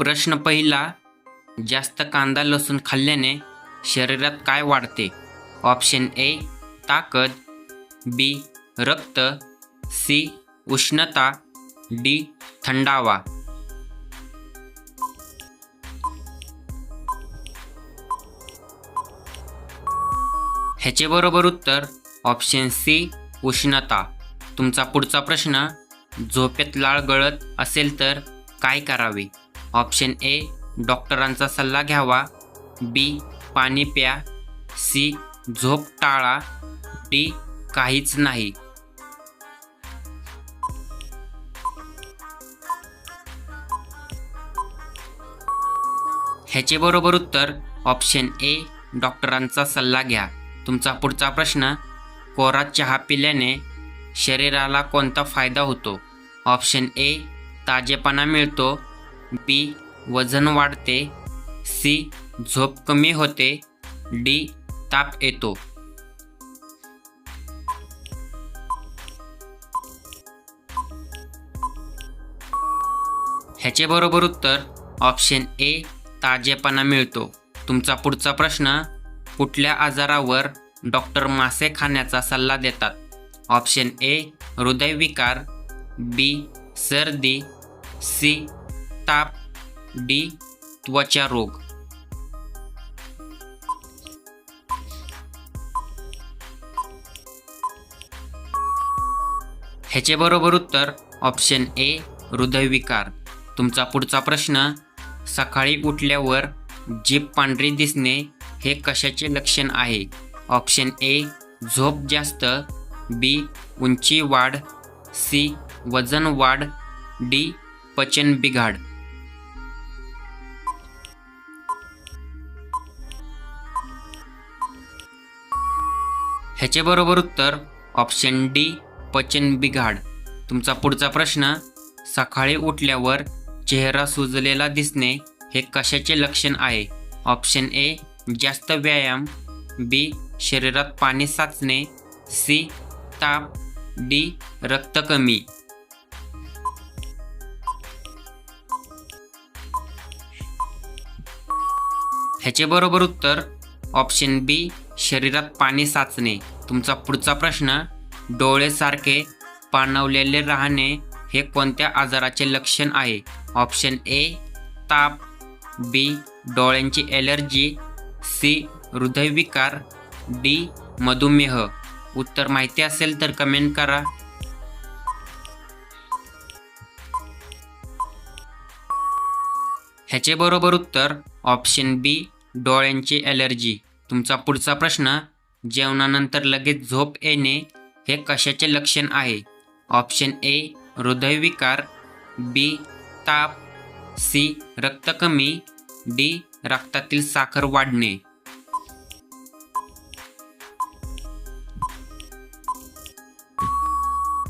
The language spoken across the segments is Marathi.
प्रश्न पहिला, जास्त कांदा लसूण खाल्ल्याने शरीरात काय वाढते? ऑप्शन ए ताकद, बी रक्त, सी उष्णता, डी थंडावा. ह्याचे बरोबर उत्तर ऑप्शन सी उष्णता. तुमचा पुढचा प्रश्न, झोपेत लाळ गळत असेल तर काय करावे? ऑप्शन ए डॉक्टरांचा सल्ला घ्यावा, बी पाणी प्या, सी झोप टाळा, डी काहीच नाही. ह्याचे बरोबर उत्तर ऑप्शन ए डॉक्टरांचा सल्ला घ्या. तुमचा पुढचा प्रश्न, कोरा चहा पिल्याने शरीराला कोणता फायदा होतो? ऑप्शन ए ताजेपणा मिळतो, बी वजन वाढते, सी झोप कमी होते, डी ताप येतो. ह्याचे बरोबर उत्तर ऑप्शन ए ताजेपणा मिळतो. तुमचा पुढचा प्रश्न, कुठल्या आजारावर डॉक्टर मासे खाण्याचा सल्ला देतात? ऑप्शन ए हृदयविकार, बी सर्दी, सी ताप, डी त्वचा रोग. ह्याचे बरोबर उत्तर ऑप्शन ए हृदयविकार. तुमचा पुढचा प्रश्न, सकाळी उठल्यावर जीभ पांढरी दिसणे हे कशाचे लक्षण आहे? ऑप्शन ए झोप जास्त, बी उंची वाढ, सी वजन वाढ, डी पचन बिघाड. ह्याचे बरोबर उत्तर ऑप्शन डी पचन बिघाड. तुमचा पुढचा प्रश्न, सकाळी उठल्यावर चेहरा सुजलेला दिसणे हे कशाचे लक्षण आहे? ऑप्शन ए जास्त व्यायाम, बी शरीरात पाणी साचणे, सी ताप, डी रक्त कमी. ह्याचे बरोबर उत्तर ऑप्शन बी शरीरात पाणी साचणे. तुमचा पुढचा प्रश्न, डोळे सारखे पाणवलेले राहणे हे कोणत्या आजाराचे लक्षण आहे? ऑप्शन ए ताप, बी डोळ्यांची ॲलर्जी, सी हृदयविकार, डी मधुमेह. उत्तर माहिती असेल तर कमेंट करा. ह्याचे बरोबर उत्तर ऑप्शन बी डोळ्यांची ॲलर्जी. तुमचा पुढचा प्रश्न, जेवणानंतर लगेच झोप येणे हे कशाचे लक्षण आहे? ऑप्शन ए हृदयविकार, बी ताप, सी रक्त कमी, डी रक्तातील साखर वाढणे.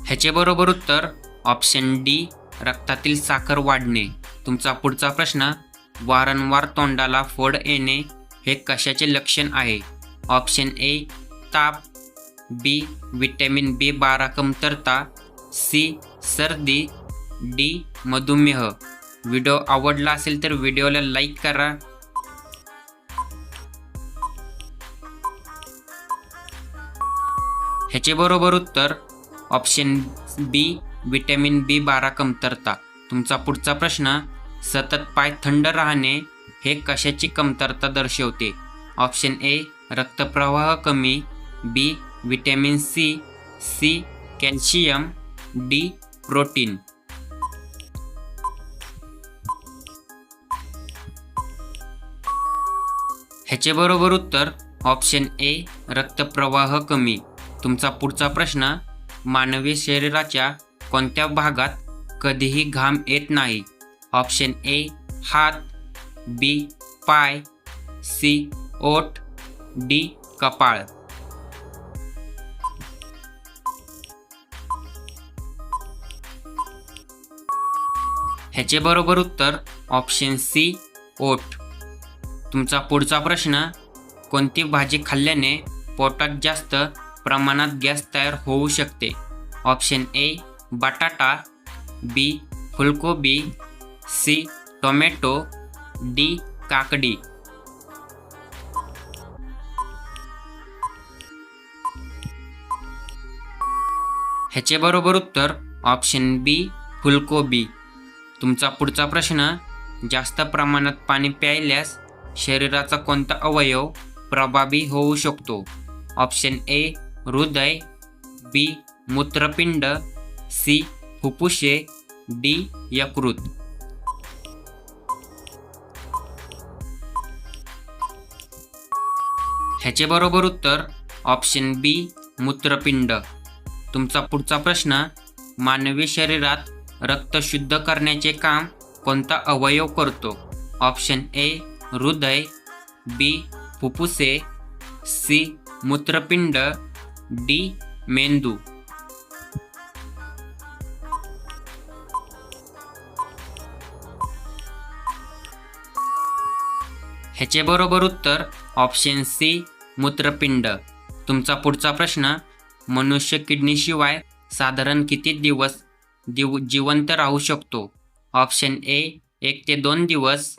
ह्याचे बरोबर उत्तर ऑप्शन डी रक्तातील साखर वाढणे. तुमचा पुढचा प्रश्न, वारंवार तोंडाला फोड येणे हे कशाचे लक्षण आहे? ऑप्शन ए ताप, बी विटॅमिन B12 कमतरता, सी सर्दी, डी मधुमेह. व्हिडिओ आवडला असेल तर व्हिडिओला लाईक करा. ह्याचे बरोबर उत्तर ऑप्शन बी विटॅमिन B12 कमतरता. तुमचा पुढचा प्रश्न, सतत पाय थंड राहणे हे कशाची कमतरता दर्शवते? ऑप्शन ए रक्तप्रवाह कमी, B vitamin C, C calcium, D protein. ह्याचे बरोबर उत्तर ऑप्शन ए रक्तप्रवाह कमी. तुमचा पुढचा प्रश्न, मानवी शरीराच्या कोणत्या भागात कधीही घाम येत नाही? ऑप्शन ए हात, बी पाय, सी ओठ, डी कपाळ. ह्याचे बरोबर उत्तर ऑप्शन सी ओठ. तुमचा पुढचा प्रश्न, कोणती भाजी खाल्ल्याने पोटात जास्त प्रमाणात गॅस तयार होऊ शकते? ऑप्शन ए बटाटा, बी फुलकोबी, सी टोमॅटो, डी काकडी. ह्याचे बरोबर उत्तर ऑप्शन बी फुलकोबी. तुमचा पुढचा प्रश्न, जास्त प्रमाणात पाणी प्यायल्यास शरीराचा कोणता अवयव प्रभावी होऊ शकतो? ऑप्शन ए हृदय, बी मूत्रपिंड, सी फुफ्फुसे, डी यकृत. ह्याचे बरोबर उत्तर ऑप्शन बी मूत्रपिंड. तुमचा पुढचा प्रश्न, मानवी शरीरात रक्त शुद्ध करण्याचे काम कोणता अवयव करतो? ऑप्शन ए हृदय, बी फुफ्फुसे, सी मूत्रपिंड, डी मेंदू. ह्याचे बरोबर उत्तर ऑप्शन सी मूत्रपिंड. तुमचा पुढचा प्रश्न, मनुष्य किडनीशिवाय साधारण किती दिवस जिवंत राहू शकतो? ऑप्शन ए 1 ते 2 दिवस,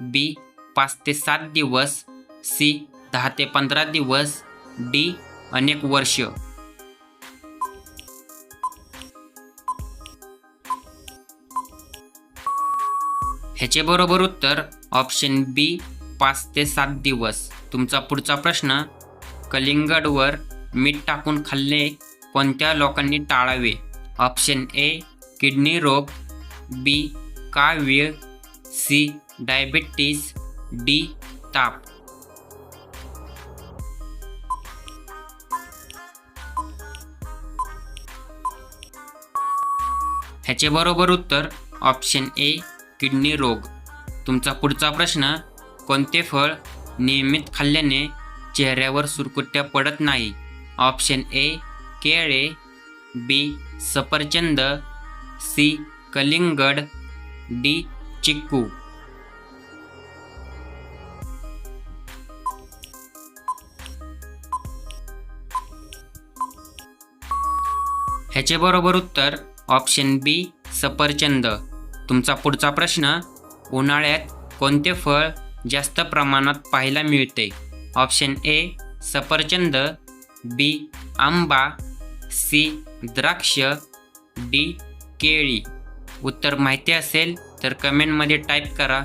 बी 5 ते 7 दिवस, सी 10 ते 15 दिवस, डी अनेक वर्ष. ह्याचे बरोबर उत्तर ऑप्शन बी 5 ते 7 दिवस. तुमचा पुढचा प्रश्न, कलिंगडवर मीठ टाकून खाल्ले कोणत्या लोकांनी टाळावे? ऑप्शन ए किडनी रोग, बी कावीळ, सी डायबिटीज, डी ताप. ह्याचे बरोबर उत्तर ऑप्शन ए किडनी रोग. तुमचा पुढचा प्रश्न, कोणते फळ नियमित खाल्ल्याने चेहऱ्यावर सुरकुत्या पडत नाही? ऑप्शन ए केळे, बी सफरचंद, सी कलिंगड, डी चिक्कू. ह्याचे बरोबर उत्तर ऑप्शन बी सफरचंद. तुमचा पुढचा प्रश्न, उन्हाळ्यात कोणते फळ जास्त प्रमाणात पाहायला मिळते? ऑप्शन ए सफरचंद, बी आंबा, सी द्राक्ष, डी केळी. उत्तर माहिती असेल तर कमेंटमध्ये टाईप करा.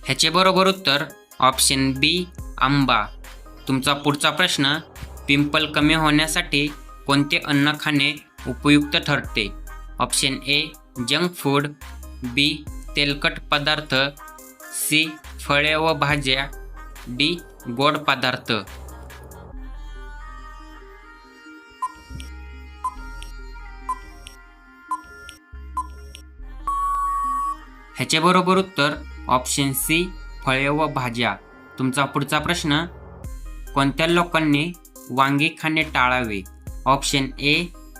ह्याचे बरोबर उत्तर ऑप्शन बी आंबा. तुमचा पुढचा प्रश्न, पिंपल कमी होण्यासाठी कोणते अन्न खाणे उपयुक्त ठरते? ऑप्शन ए जंक फूड, बी तेलकट पदार्थ, सी फळे व भाज्या, डी गोड पदार्थ. ह्याचे बरोबर उत्तर ऑप्शन सी फळे व भाज्या. तुमचा पुढचा प्रश्न, कोणत्या लोकांनी वांगी खाणे टाळावे? Option A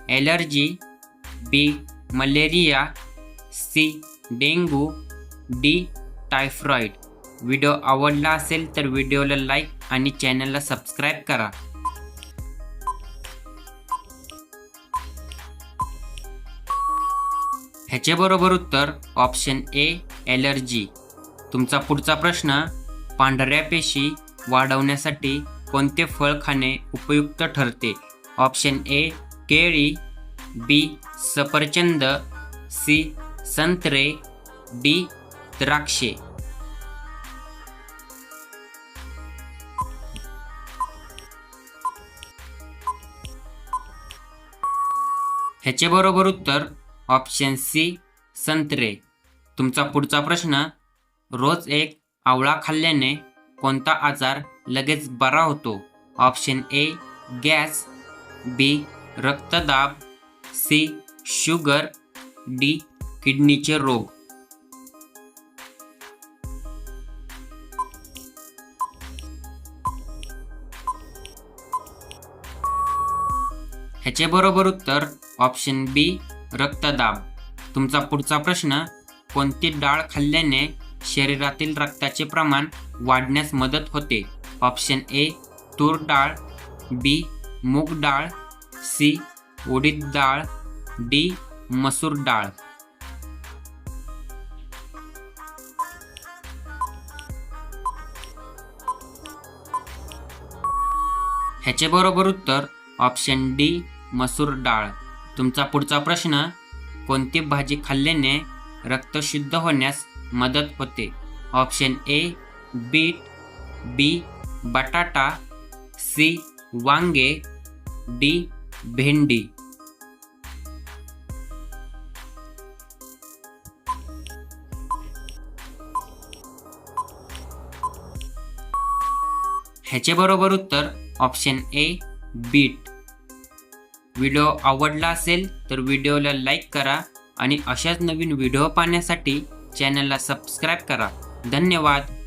allergy, B malaria, C dengue, D typhoid. Video आवडला असेल तर व्हिडिओला लाईक आणि चॅनलला सबस्क्राईब करा. ह्याचे बरोबर उत्तर ऑप्शन ए ॲलर्जी. तुमचा पुढचा प्रश्न, पांढऱ्या पेशी वाढवण्यासाठी कोणते फळ खाणे उपयुक्त ठरते? ऑप्शन ए केळी, बी सफरचंद, सी संत्रे, डी द्राक्षे. ह्याचे बरोबर उत्तर ऑप्शन सी संत्रे. तुमचा पुढचा प्रश्न, रोज एक आवळा खाल्ल्याने कोणता आजार लगेच बरा होतो? ऑप्शन ए गॅस, बी रक्तदाब, सी शुगर, डी किडनीचे रोग. ह्याचे बरोबर उत्तर ऑप्शन बी रक्तदाब. तुमचा पुढचा प्रश्न, कोणती डाळ खाल्ल्याने शरीरातील रक्ताचे प्रमाण वाढण्यास मदत होते? ऑप्शन ए तूर डाळ, बी मूग डाळ, सी उडीद डाळ, डी मसूर डाळ. ह्याचे बरोबर उत्तर ऑप्शन डी मसूर डाळ. तुमचा पुढचा प्रश्न, कोणती भाजी खाल्ल्याने रक्त शुद्ध होण्यास मदत होते? ऑप्शन ए बीट, बी बटाटा, सी वांगे, डी भेंडी. ह्याचे बरोबर उत्तर ऑप्शन ए बीट. व्हिडिओ आवडला असेल तर व्हिडिओला लाईक करा आणि अशाच नवीन व्हिडिओ पाहण्यासाठी चॅनलला सबस्क्राईब करा. धन्यवाद.